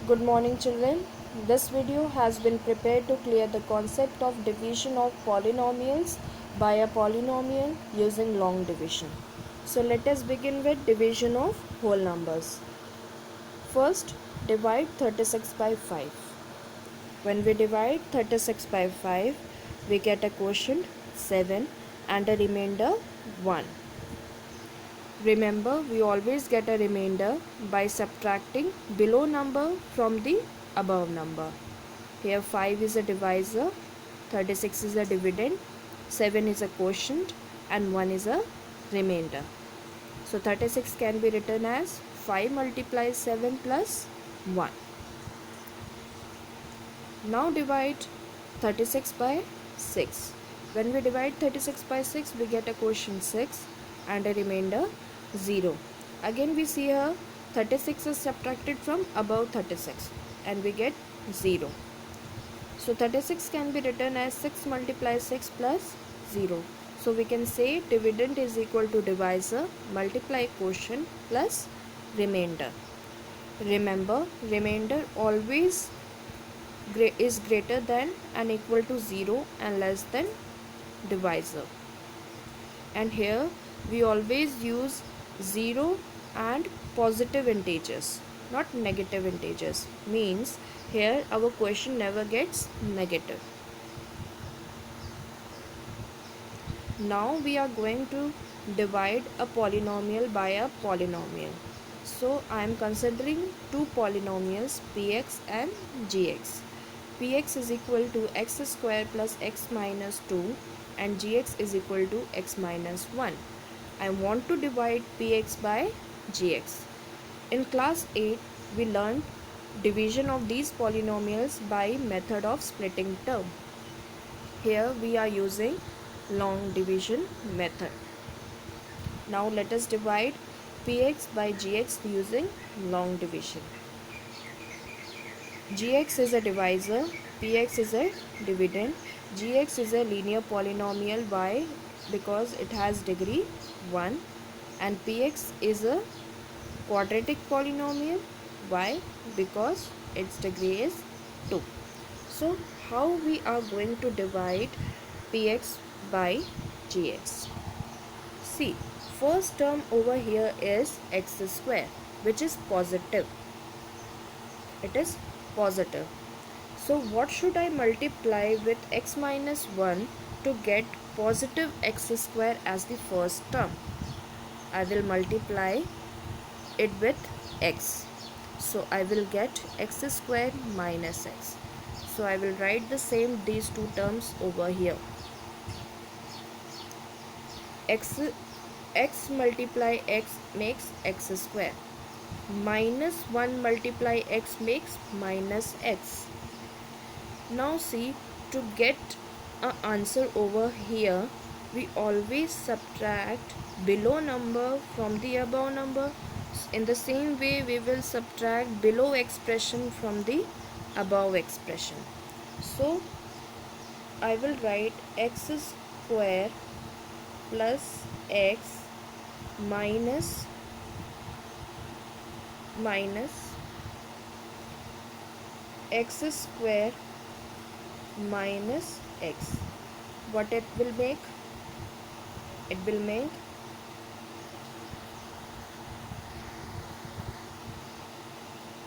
Good morning, children. This video has been prepared to clear the concept of division of polynomials by a polynomial using long division. So let us begin with division of whole numbers. First, divide 36 by 5. When we divide 36 by 5, we get a quotient 7 and a remainder 1. Remember, we always get a remainder by subtracting below number from the above number. Here 5 is a divisor, 36 is a dividend, 7 is a quotient and 1 is a remainder. So 36 can be written as 5 multiplies 7 plus 1. Now divide 36 by 6. When we divide 36 by 6, we get a quotient 6 and a remainder 0. Again we see here 36 is subtracted from above 36 and we get 0. So 36 can be written as 6 multiplies 6 plus 0. So we can say dividend is equal to divisor multiply quotient plus remainder. Remember, remainder always is greater than and equal to 0 and less than divisor. And here we always use 0 and positive integers, not negative integers. Means here our question never gets negative. Now we are going to divide a polynomial by a polynomial. So I am considering two polynomials px and gx. Px is equal to x square plus x minus 2 and gx is equal to x minus 1. I want to divide px by gx. In class 8, we learned division of these polynomials by method of splitting term. Here we are using long division method. Now let us divide px by gx using long division. Gx is a divisor, px is a dividend, gx is a linear polynomial. Why? Because it has degree 1, and px is a quadratic polynomial. Why? Because its degree is 2. So how we are going to divide px by gx? See, first term over here is x square, which is positive. It is positive. So what should I multiply with x minus 1 to get positive x square as the first term? I will multiply it with x. So I will get x square minus x. So I will write the same these two terms over here. X multiply x makes x square. Minus 1 multiply x makes minus x. Now see, to get an answer over here, we always subtract below number from the above number. In the same way, we will subtract below expression from the above expression. So I will write x square plus x minus x square minus x. What it will make? It will make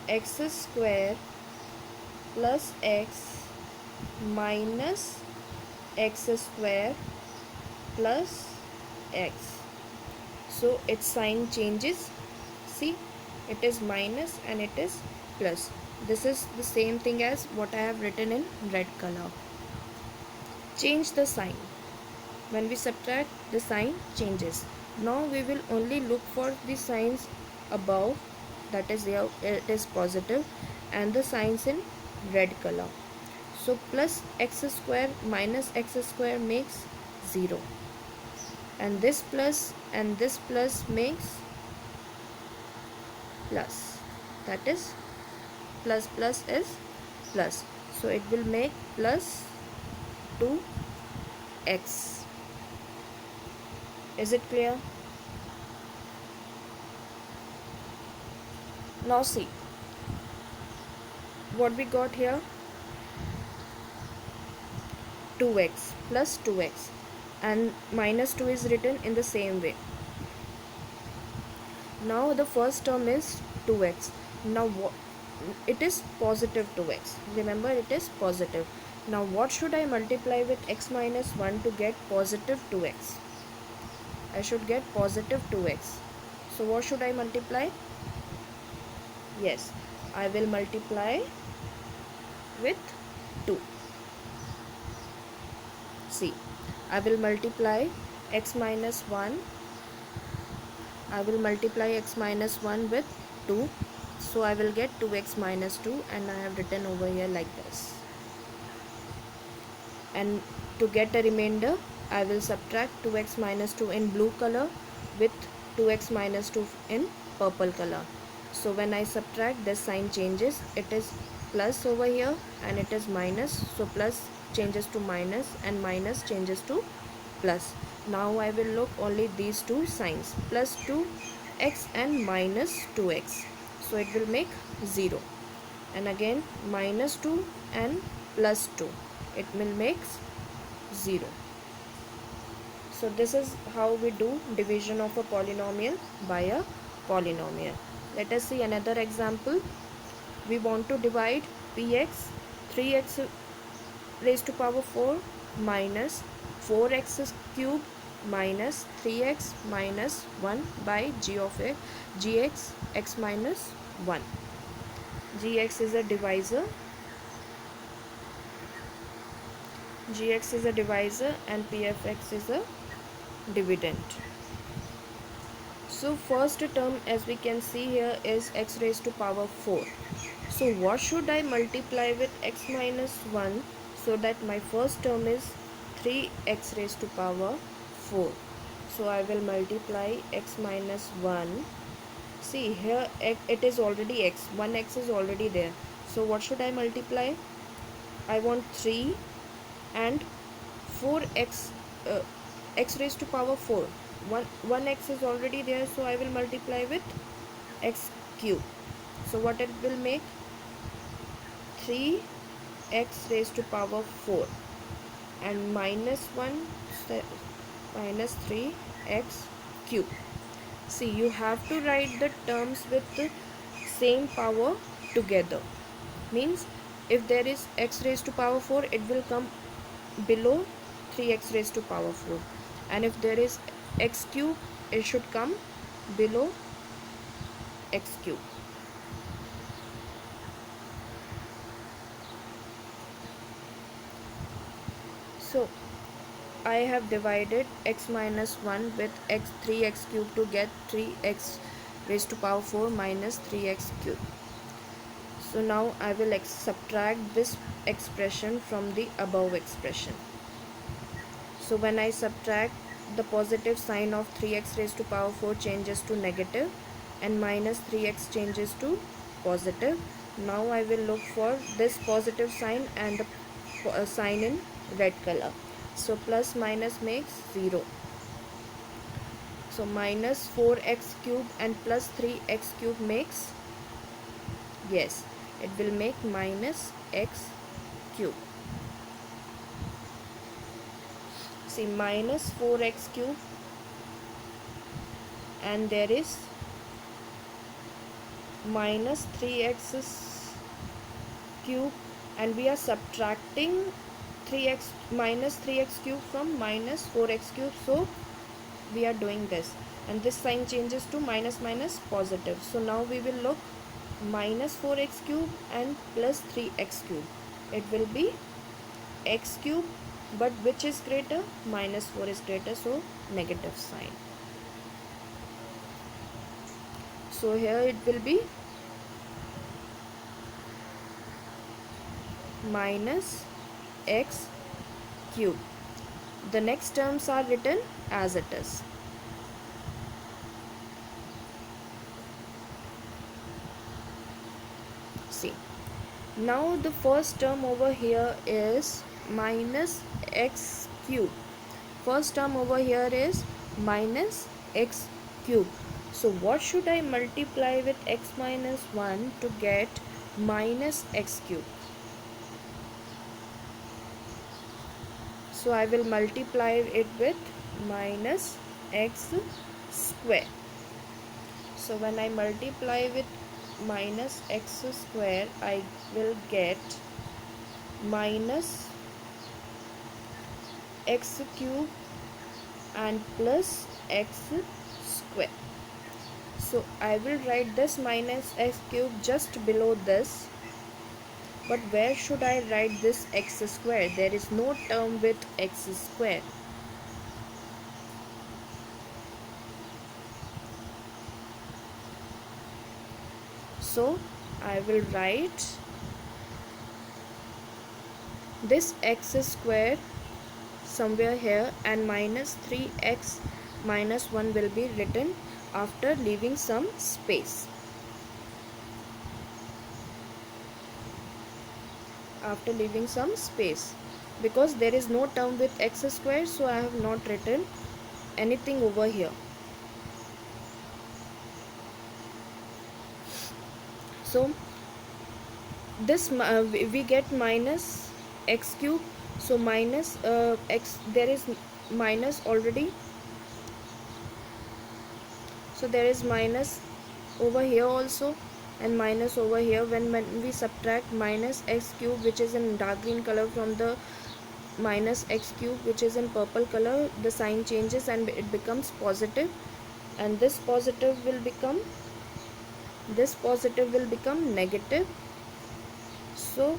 x square plus x minus x square plus x. So its sign changes. See, it is minus and it is plus. This is the same thing as what I have written in red color. Change the sign. When we subtract, the sign changes. Now we will only look for the signs above, that is here it is positive, and the signs in red color. So plus x square minus x square makes 0, and this plus makes plus, that is plus plus is plus, so it will make plus 2x. Is it clear? Now see, what we got here, 2x plus 2x, and minus 2 is written in the same way. Now the first term is 2x. Now it is positive 2x. Remember, it is positive. Now what should I multiply with x minus 1 to get positive 2x? I should get positive 2x. So what should I multiply? Yes, I will multiply with 2. See, I will multiply x minus 1. I will multiply x minus 1 with 2. So I will get 2x minus 2, and I have written over here like this. And to get a remainder, I will subtract 2x minus 2 in blue color with 2x minus 2 in purple color. So when I subtract, this sign changes. It is plus over here and it is minus. So plus changes to minus and minus changes to plus. Now I will look only these two signs, plus 2x and minus 2x. So it will make 0. And again minus 2 and plus 2. It will make 0. So this is how we do division of a polynomial by a polynomial. Let us see another example. We want to divide px 3x raised to power 4 minus 4x cube minus 3x minus 1 by g of x, gx x minus 1. Gx is a divisor. Gx is a divisor and pfx is a dividend. So first term, as we can see here, is x raised to power 4. So what should I multiply with x minus 1 so that my first term is 3x raised to power 4. So I will multiply x minus 1. See here, it is already x. 1x is already there. So what should I multiply? I want 3 and 4x, x raised to power 4. 1x is already there, so I will multiply with x cube. So what it will make? 3x raised to power 4 and minus 1 minus 3x cube. See, you have to write the terms with the same power together. Means if there is x raised to power 4, it will come below 3x raised to power 4, and if there is x cube, it should come below x cube. So I have divided x minus 1 with 3x cube to get 3x raised to power 4 minus 3x cube. So now I will subtract this expression from the above expression. So when I subtract, the positive sign of 3x raised to power 4 changes to negative and minus 3x changes to positive. Now I will look for this positive sign and the sign in red color. So plus minus makes 0. So minus 4x cube and plus 3x cube makes, yes, it will make minus x cube. See, minus 4x cube and there is minus 3x cube, and we are subtracting 3x minus 3x cube from minus 4x cube. So we are doing this, and this sign changes to minus minus positive. So now we will look minus 4x cube and plus 3x cube. It will be x cube, but which is greater? Minus 4 is greater, so negative sign. So here it will be minus x cube. The next terms are written as it is. See, now the first term over here is minus x cube. First term over here is minus x cube. So what should I multiply with x minus 1 to get minus x cube. So I will multiply it with minus x square. So when I multiply with minus x square, I will get minus x cube and plus x square. So I will write this minus x cube just below this. But where should I write this x square? There is no term with x square. So I will write this x square somewhere here, and minus 3x minus 1 will be written after leaving some space. After leaving some space, because there is no term with x square, so I have not written anything over here. So this we get minus x cube. So minus x, there is minus already, so there is minus over here also and minus over here. When we subtract minus x cube, which is in dark green color, from the minus x cube which is in purple color, the sign changes and it becomes positive, and this positive will become negative. So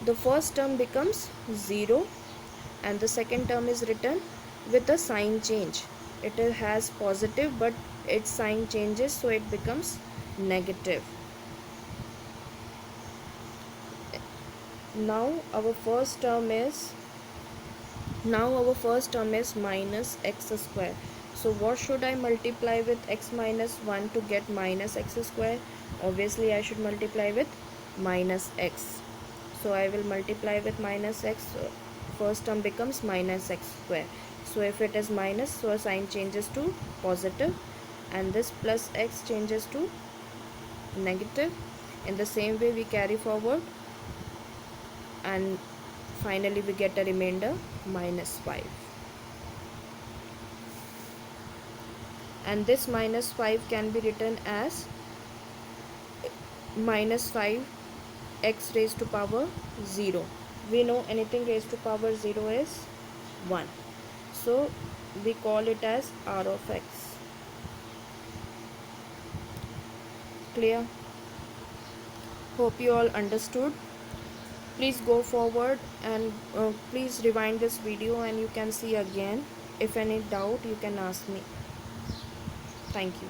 the first term becomes 0 and the second term is written with a sign change. It has positive but its sign changes, so it becomes negative. Now our first term is minus x square. So what should I multiply with x minus 1 to get minus x square? Obviously I should multiply with minus x. So I will multiply with minus x. First term becomes minus x square. So if it is minus, so a sign changes to positive, and this plus x changes to negative. In the same way we carry forward, and finally we get a remainder minus 5. And this minus 5 can be written as minus 5 x raised to power 0. We know anything raised to power 0 is 1. So we call it as r of x. Clear? Hope you all understood. Please go forward and please rewind this video and you can see again. If any doubt, you can ask me. Thank you.